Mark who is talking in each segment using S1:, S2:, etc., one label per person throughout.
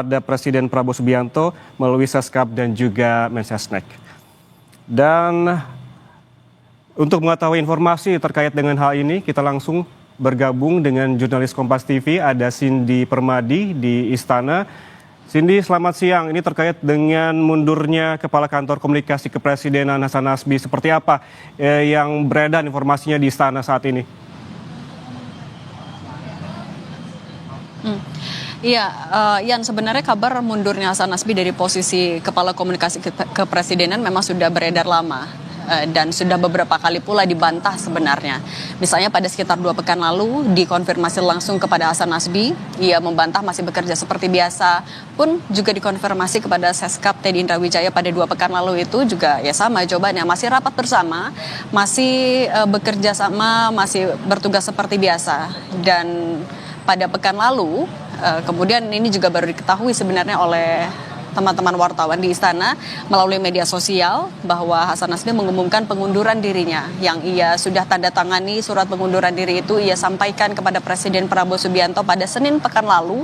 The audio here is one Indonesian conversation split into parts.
S1: ada Presiden Prabowo Subianto melalui Seskap dan juga Mensesnek. Dan untuk mengetahui informasi terkait dengan hal ini, kita langsung bergabung dengan jurnalis Kompas TV, ada Cindy Permadi di Istana. Cindy, selamat siang. Ini terkait dengan mundurnya Kepala Kantor Komunikasi Kepresidenan Hasan Nasbi. Seperti apa yang beredar informasinya di Istana saat ini?
S2: Iya, Yan, sebenarnya kabar mundurnya Hasan Nasbi dari posisi Kepala Komunikasi Kepresidenan memang sudah beredar lama. Dan sudah beberapa kali pula dibantah sebenarnya. Misalnya pada sekitar 2 pekan lalu dikonfirmasi langsung kepada Hasan Nasbi, ia membantah masih bekerja seperti biasa, pun juga dikonfirmasi kepada Seskap Teddy Indrawijaya pada 2 pekan lalu itu juga ya sama jawabannya, masih rapat bersama, masih bekerja sama, masih bertugas seperti biasa. Dan pada pekan lalu, kemudian ini juga baru diketahui sebenarnya oleh teman-teman wartawan di Istana melalui media sosial bahwa Hasan Nasbi mengumumkan pengunduran dirinya, yang ia sudah tanda tangani surat pengunduran diri itu ia sampaikan kepada Presiden Prabowo Subianto pada Senin pekan lalu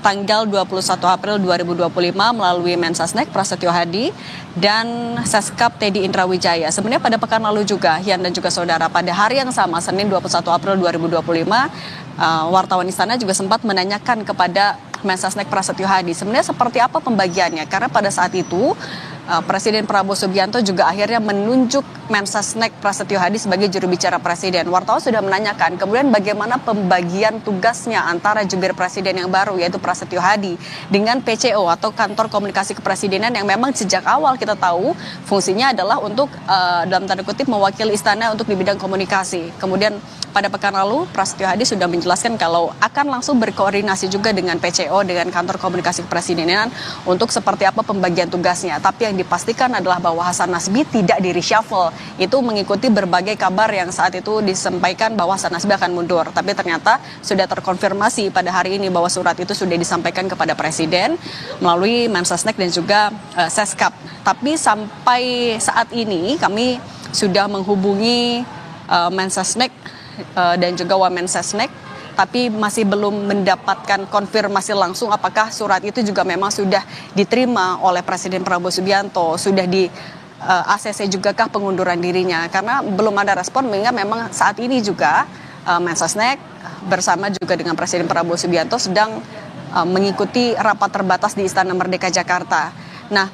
S2: tanggal 21 April 2025 melalui Mensesnek Prasetyo Hadi dan Seskap Teddy Indrawijaya. Sebenarnya pada pekan lalu juga, Yan dan juga saudara, pada hari yang sama Senin 21 April 2025 wartawan Istana juga sempat menanyakan kepada Mensesnek Prasetyo Hadi sebenarnya seperti apa pembagiannya, karena pada saat itu Presiden Prabowo Subianto juga akhirnya menunjuk Mensesnek Prasetyo Hadi sebagai juru bicara Presiden. Wartawan sudah menanyakan kemudian bagaimana pembagian tugasnya antara jubir Presiden yang baru yaitu Prasetyo Hadi dengan PCO atau Kantor Komunikasi Kepresidenan yang memang sejak awal kita tahu fungsinya adalah untuk dalam tanda kutip mewakili Istana untuk di bidang komunikasi. Kemudian pada pekan lalu Prasetyo Hadi sudah menjelaskan kalau akan langsung berkoordinasi juga dengan PCO, dengan Kantor Komunikasi Kepresidenan untuk seperti apa pembagian tugasnya. Tapi yang dipastikan adalah bahwa Hasan Nasbi tidak di reshuffle. Itu mengikuti berbagai kabar yang saat itu disampaikan bahwa Hasan Nasbi akan mundur. Tapi ternyata sudah terkonfirmasi pada hari ini bahwa surat itu sudah disampaikan kepada Presiden melalui Mensesnek dan juga Seskap. Tapi sampai saat ini kami sudah menghubungi Mensesnek dan juga Wamensesnek, tapi masih belum mendapatkan konfirmasi langsung apakah surat itu juga memang sudah diterima oleh Presiden Prabowo Subianto, sudah di ACC juga kah pengunduran dirinya, karena belum ada respon, mengingat memang saat ini juga Mensesnek bersama juga dengan Presiden Prabowo Subianto sedang mengikuti rapat terbatas di Istana Merdeka Jakarta. Nah,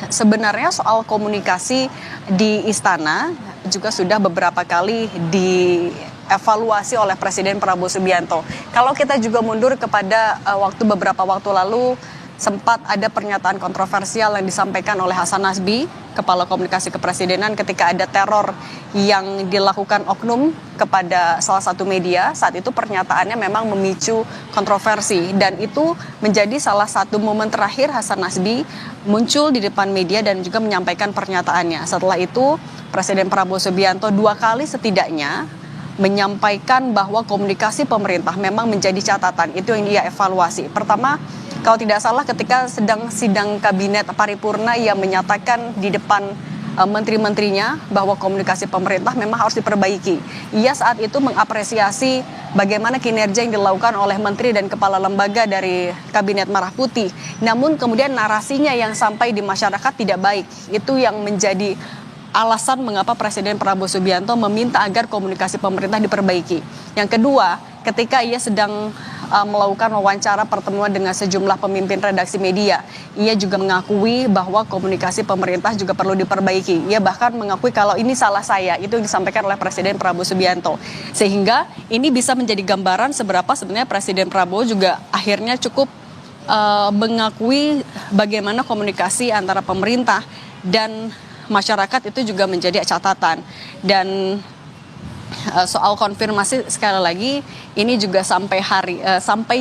S2: sebenarnya soal komunikasi di Istana juga sudah beberapa kali dievaluasi oleh Presiden Prabowo Subianto. Kalau kita juga mundur kepada beberapa waktu lalu, sempat ada pernyataan kontroversial yang disampaikan oleh Hasan Nasbi, Kepala Komunikasi Kepresidenan, ketika ada teror yang dilakukan oknum kepada salah satu media. Saat itu pernyataannya memang memicu kontroversi, dan itu menjadi salah satu momen terakhir Hasan Nasbi muncul di depan media dan juga menyampaikan pernyataannya. Setelah itu Presiden Prabowo Subianto 2 kali setidaknya menyampaikan bahwa komunikasi pemerintah memang menjadi catatan. Itu yang dia evaluasi. Pertama, kalau tidak salah ketika sedang sidang kabinet paripurna, ia menyatakan di depan menteri-menterinya bahwa komunikasi pemerintah memang harus diperbaiki. Ia saat itu mengapresiasi bagaimana kinerja yang dilakukan oleh menteri dan kepala lembaga dari Kabinet Merah Putih. Namun kemudian narasinya yang sampai di masyarakat tidak baik. Itu yang menjadi alasan mengapa Presiden Prabowo Subianto meminta agar komunikasi pemerintah diperbaiki. Yang kedua, ketika ia sedang melakukan wawancara pertemuan dengan sejumlah pemimpin redaksi media, ia juga mengakui bahwa komunikasi pemerintah juga perlu diperbaiki. Ia bahkan mengakui kalau ini salah saya, itu yang disampaikan oleh Presiden Prabowo Subianto. Sehingga ini bisa menjadi gambaran seberapa sebenarnya Presiden Prabowo juga akhirnya cukup mengakui bagaimana komunikasi antara pemerintah dan masyarakat itu juga menjadi catatan. Dan soal konfirmasi sekali lagi ini juga sampai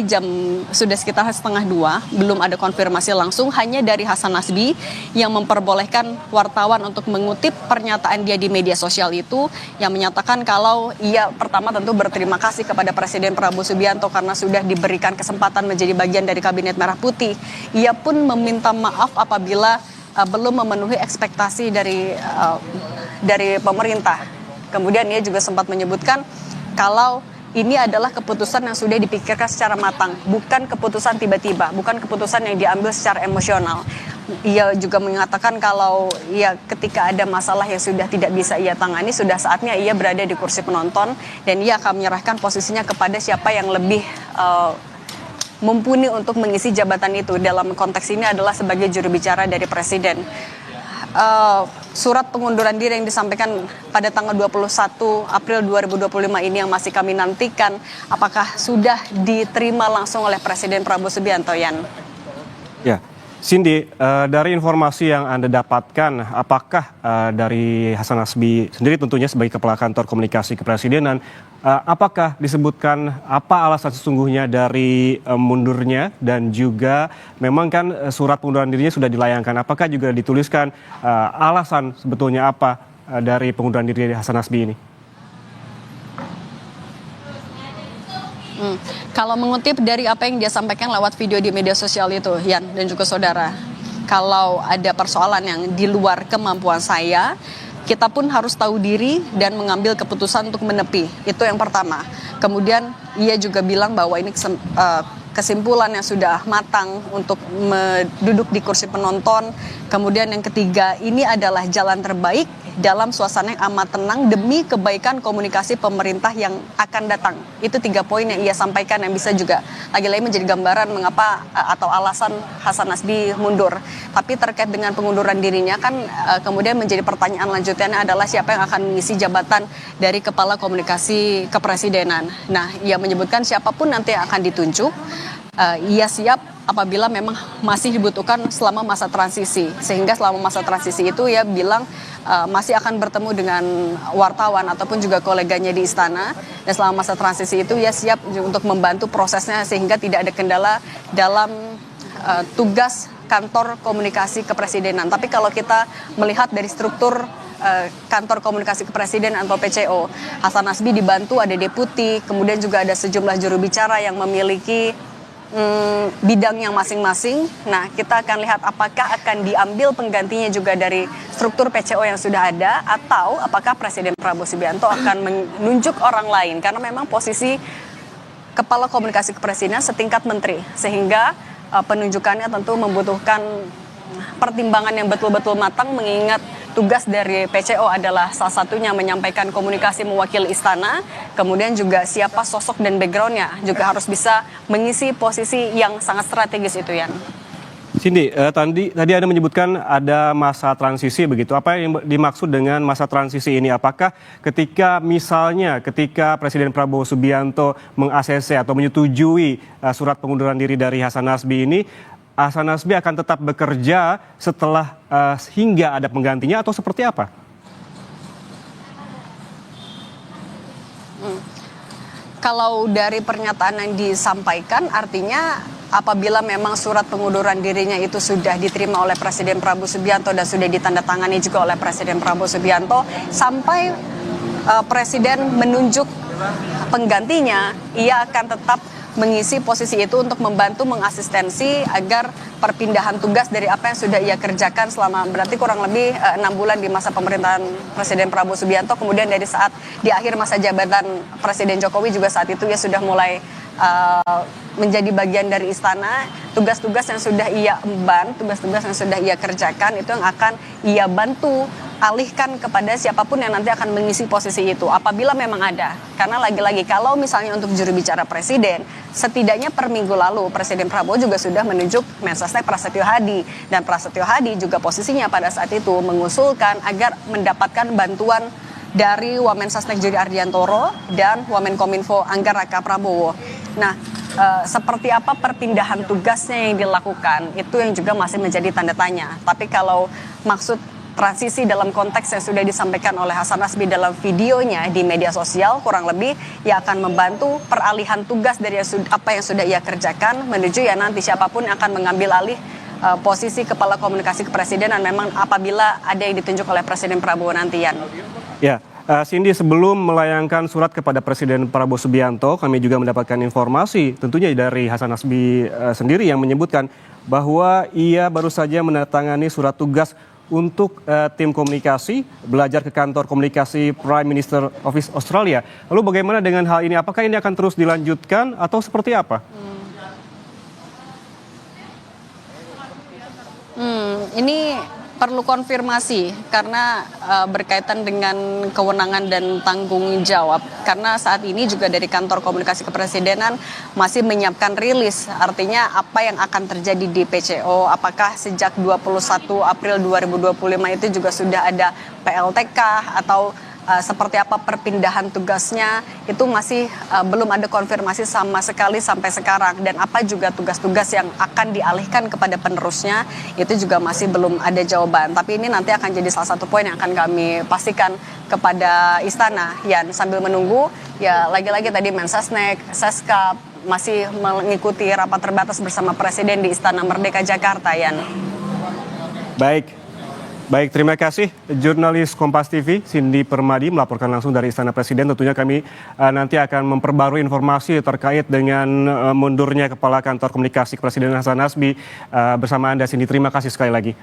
S2: jam sudah sekitar 1:30 belum ada konfirmasi langsung, hanya dari Hasan Nasbi yang memperbolehkan wartawan untuk mengutip pernyataan dia di media sosial itu, yang menyatakan kalau ia pertama tentu berterima kasih kepada Presiden Prabowo Subianto karena sudah diberikan kesempatan menjadi bagian dari Kabinet Merah Putih. Ia pun meminta maaf apabila belum memenuhi ekspektasi dari pemerintah. Kemudian ia juga sempat menyebutkan kalau ini adalah keputusan yang sudah dipikirkan secara matang, bukan keputusan tiba-tiba, bukan keputusan yang diambil secara emosional. Ia juga mengatakan kalau ya ketika ada masalah yang sudah tidak bisa ia tangani, sudah saatnya ia berada di kursi penonton dan ia akan menyerahkan posisinya kepada siapa yang lebih mumpuni untuk mengisi jabatan itu. Dalam konteks ini adalah sebagai juru bicara dari presiden. Surat pengunduran diri yang disampaikan pada tanggal 21 April 2025 ini yang masih kami nantikan, apakah sudah diterima langsung oleh Presiden Prabowo Subianto, Yan?
S1: Ya, Cindy, dari informasi yang Anda dapatkan, apakah dari Hasan Nasbi sendiri tentunya sebagai Kepala Kantor Komunikasi Kepresidenan, apakah disebutkan apa alasan sesungguhnya dari mundurnya dan juga memang kan surat pengunduran dirinya sudah dilayangkan, apakah juga dituliskan alasan sebetulnya apa dari pengunduran diri Hasan Nasbi ini?
S2: Kalau mengutip dari apa yang dia sampaikan lewat video di media sosial itu, Yan dan juga saudara, kalau ada persoalan yang di luar kemampuan saya, kita pun harus tahu diri dan mengambil keputusan untuk menepi. Itu yang pertama. Kemudian ia juga bilang bahwa ini kesimpulan yang sudah matang untuk duduk di kursi penonton. Kemudian yang ketiga, ini adalah jalan terbaik dalam suasana yang amat tenang demi kebaikan komunikasi pemerintah yang akan datang. Itu 3 poin yang ia sampaikan yang bisa juga lagi-lagi menjadi gambaran mengapa atau alasan Hasan Nasbi mundur. Tapi terkait dengan pengunduran dirinya kan kemudian menjadi pertanyaan lanjutannya adalah siapa yang akan mengisi jabatan dari Kepala Komunikasi Kepresidenan. Nah, ia menyebutkan siapapun nanti yang akan ditunjuk, ia siap apabila memang masih dibutuhkan selama masa transisi. Sehingga selama masa transisi itu ia bilang masih akan bertemu dengan wartawan ataupun juga koleganya di istana. Dan selama masa transisi itu ia siap untuk membantu prosesnya sehingga tidak ada kendala dalam tugas kantor komunikasi kepresidenan. Tapi kalau kita melihat dari struktur kantor komunikasi kepresidenan atau PCO, Hasan Nasbi dibantu ada deputi, kemudian juga ada sejumlah juru bicara yang memiliki bidang yang masing-masing. Nah, kita akan lihat apakah akan diambil penggantinya juga dari struktur PCO yang sudah ada atau apakah Presiden Prabowo Subianto akan menunjuk orang lain karena memang posisi Kepala Komunikasi Kepresidenan setingkat menteri sehingga penunjukannya tentu membutuhkan pertimbangan yang betul-betul matang mengingat tugas dari PCO adalah salah satunya menyampaikan komunikasi mewakili istana, kemudian juga siapa sosok dan backgroundnya juga harus bisa mengisi posisi yang sangat strategis itu, Yan.
S1: Cindy, tadi Anda menyebutkan ada masa transisi begitu. Apa yang dimaksud dengan masa transisi ini? Apakah ketika Presiden Prabowo Subianto meng-ACC atau menyetujui surat pengunduran diri dari Hasan Nasbi ini, Hasan Nasbi akan tetap bekerja setelah hingga ada penggantinya atau seperti apa?
S2: Kalau dari pernyataan yang disampaikan artinya apabila memang surat pengunduran dirinya itu sudah diterima oleh Presiden Prabowo Subianto dan sudah ditandatangani juga oleh Presiden Prabowo Subianto sampai Presiden menunjuk penggantinya, ia akan tetap mengisi posisi itu untuk membantu mengasistensi agar perpindahan tugas dari apa yang sudah ia kerjakan selama berarti kurang lebih 6 bulan di masa pemerintahan Presiden Prabowo Subianto, kemudian dari saat di akhir masa jabatan Presiden Jokowi juga saat itu ia sudah mulai menjadi bagian dari istana, tugas-tugas yang sudah ia emban, tugas-tugas yang sudah ia kerjakan itu yang akan ia bantu alihkan kepada siapapun yang nanti akan mengisi posisi itu apabila memang ada. Karena lagi-lagi kalau misalnya untuk juru bicara presiden, setidaknya per minggu lalu Presiden Prabowo juga sudah menunjuk Mensesnek Prasetyo Hadi dan Prasetyo Hadi juga posisinya pada saat itu mengusulkan agar mendapatkan bantuan dari Wamensesnek Jody Ardiantoro dan Wamenkominfo Angga Raka Prabowo. Nah, seperti apa perpindahan tugasnya yang dilakukan itu yang juga masih menjadi tanda tanya. Tapi kalau maksud transisi dalam konteks yang sudah disampaikan oleh Hasan Nasbi dalam videonya di media sosial kurang lebih ia akan membantu peralihan tugas dari apa yang sudah ia kerjakan menuju ya nanti siapapun yang akan mengambil alih posisi Kepala Komunikasi Kepresidenan memang apabila ada yang ditunjuk oleh Presiden Prabowo nantian.
S1: Ya, Cindy, sebelum melayangkan surat kepada Presiden Prabowo Subianto, kami juga mendapatkan informasi tentunya dari Hasan Nasbi sendiri yang menyebutkan bahwa ia baru saja menandatangani surat tugas untuk tim komunikasi belajar ke kantor komunikasi Prime Minister Office Australia. Lalu bagaimana dengan hal ini? Apakah ini akan terus dilanjutkan atau seperti apa?
S2: Ini perlu konfirmasi karena berkaitan dengan kewenangan dan tanggung jawab. Karena saat ini juga dari kantor komunikasi kepresidenan masih menyiapkan rilis. Artinya apa yang akan terjadi di PCO, apakah sejak 21 April 2025 itu juga sudah ada PLTK atau seperti apa perpindahan tugasnya, itu masih belum ada konfirmasi sama sekali sampai sekarang. Dan apa juga tugas-tugas yang akan dialihkan kepada penerusnya, itu juga masih belum ada jawaban. Tapi ini nanti akan jadi salah satu poin yang akan kami pastikan kepada Istana. Yan, sambil menunggu, ya lagi-lagi tadi Mensesnek, Seskap masih mengikuti rapat terbatas bersama Presiden di Istana Merdeka Jakarta, Yan.
S1: Baik, terima kasih jurnalis Kompas TV Cindy Permadi melaporkan langsung dari Istana Presiden. Tentunya kami nanti akan memperbarui informasi terkait dengan mundurnya Kepala Kantor Komunikasi Kepresidenan Hasan Nasbi bersama Anda, Cindy. Terima kasih sekali lagi.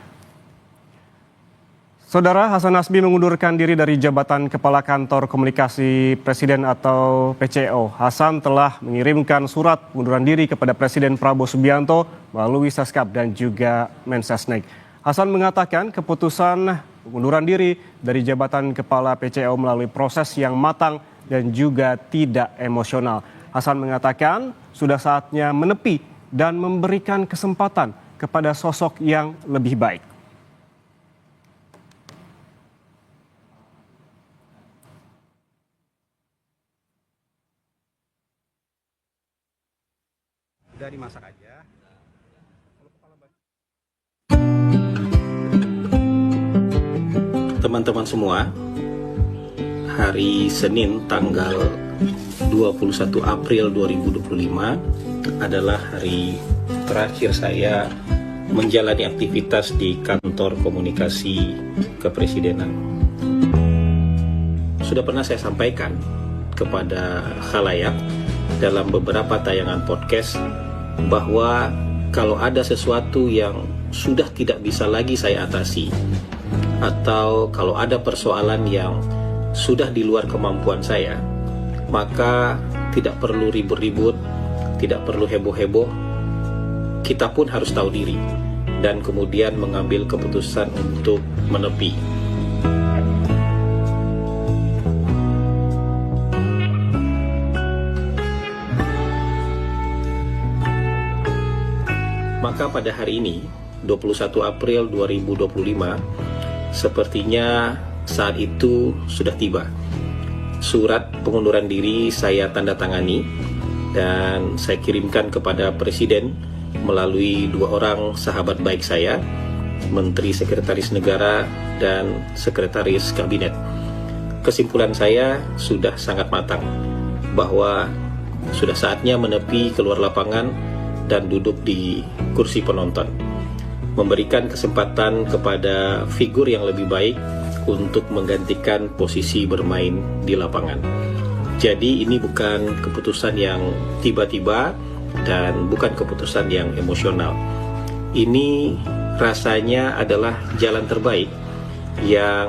S1: Saudara, Hasan Nasbi mengundurkan diri dari jabatan Kepala Kantor Komunikasi Presiden atau PCO. Hasan telah mengirimkan surat pengunduran diri kepada Presiden Prabowo Subianto melalui Seskap dan juga Mensesnek. Hasan mengatakan keputusan pengunduran diri dari jabatan Kepala PCO melalui proses yang matang dan juga tidak emosional. Hasan mengatakan sudah saatnya menepi dan memberikan kesempatan kepada sosok yang lebih baik. Udah dimasak aja.
S3: Teman-teman semua, hari Senin tanggal 21 April 2025 adalah hari terakhir saya menjalani aktivitas di kantor komunikasi kepresidenan. Sudah pernah saya sampaikan kepada khalayak dalam beberapa tayangan podcast bahwa kalau ada sesuatu yang sudah tidak bisa lagi saya atasi, atau kalau ada persoalan yang sudah di luar kemampuan saya, maka tidak perlu ribut-ribut, tidak perlu heboh-heboh. Kita pun harus tahu diri dan kemudian mengambil keputusan untuk menepi. Maka pada hari ini, 21 April 2025, sepertinya saat itu sudah tiba. Surat pengunduran diri saya tanda tangani dan saya kirimkan kepada Presiden melalui dua orang sahabat baik saya, Menteri Sekretaris Negara dan Sekretaris Kabinet. Kesimpulan saya sudah sangat matang bahwa sudah saatnya menepi keluar lapangan dan duduk di kursi penonton, memberikan kesempatan kepada figur yang lebih baik untuk menggantikan posisi bermain di lapangan. Jadi ini bukan keputusan yang tiba-tiba dan bukan keputusan yang emosional. Ini rasanya adalah jalan terbaik yang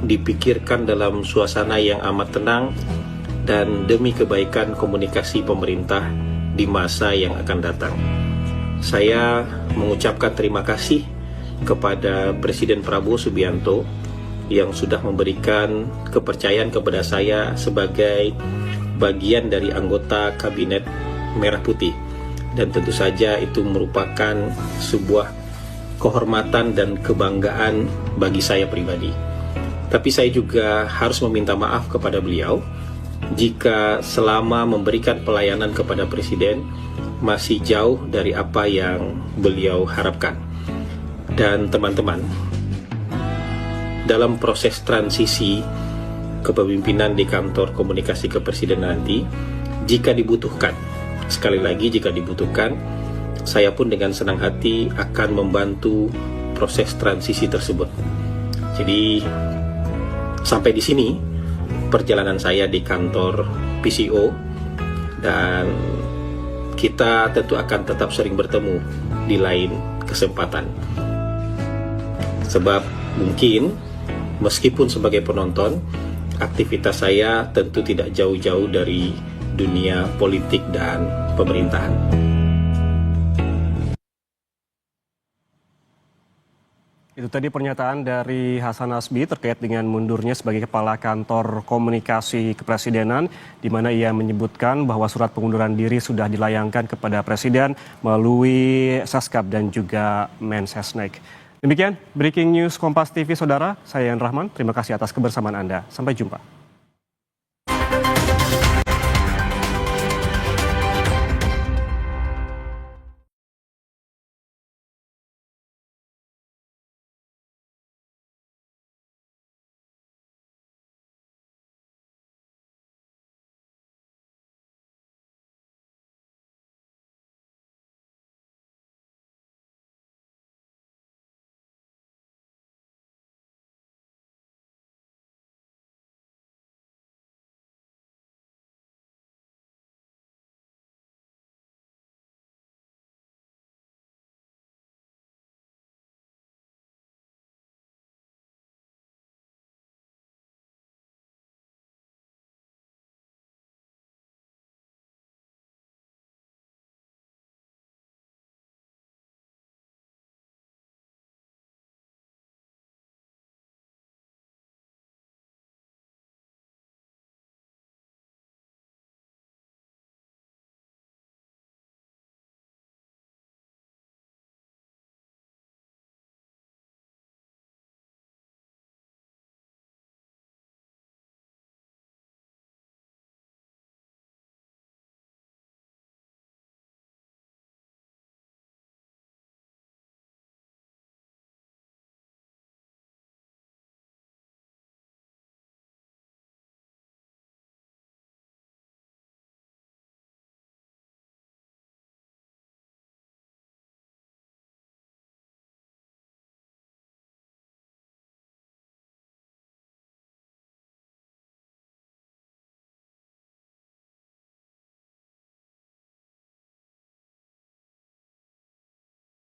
S3: dipikirkan dalam suasana yang amat tenang dan demi kebaikan komunikasi pemerintah di masa yang akan datang. Saya mengucapkan terima kasih kepada Presiden Prabowo Subianto yang sudah memberikan kepercayaan kepada saya sebagai bagian dari anggota Kabinet Merah Putih. Dan tentu saja itu merupakan sebuah kehormatan dan kebanggaan bagi saya pribadi. Tapi saya juga harus meminta maaf kepada beliau jika selama memberikan pelayanan kepada Presiden masih jauh dari apa yang beliau harapkan. Dan teman-teman, dalam proses transisi kepemimpinan di kantor komunikasi kepresidenan nanti, jika dibutuhkan, sekali lagi jika dibutuhkan, saya pun dengan senang hati akan membantu proses transisi tersebut. Jadi sampai di sini perjalanan saya di kantor PCO, dan kita tentu akan tetap sering bertemu di lain kesempatan. Sebab mungkin meskipun sebagai penonton, aktivitas saya tentu tidak jauh-jauh dari dunia politik dan pemerintahan.
S1: Itu tadi pernyataan dari Hasan Nasbi terkait dengan mundurnya sebagai Kepala Kantor Komunikasi Kepresidenan, di mana ia menyebutkan bahwa surat pengunduran diri sudah dilayangkan kepada Presiden melalui Seskap dan juga Mensesnek. Demikian Breaking News Kompas TV, Saudara. Saya Yan Rahman, terima kasih atas kebersamaan Anda. Sampai jumpa.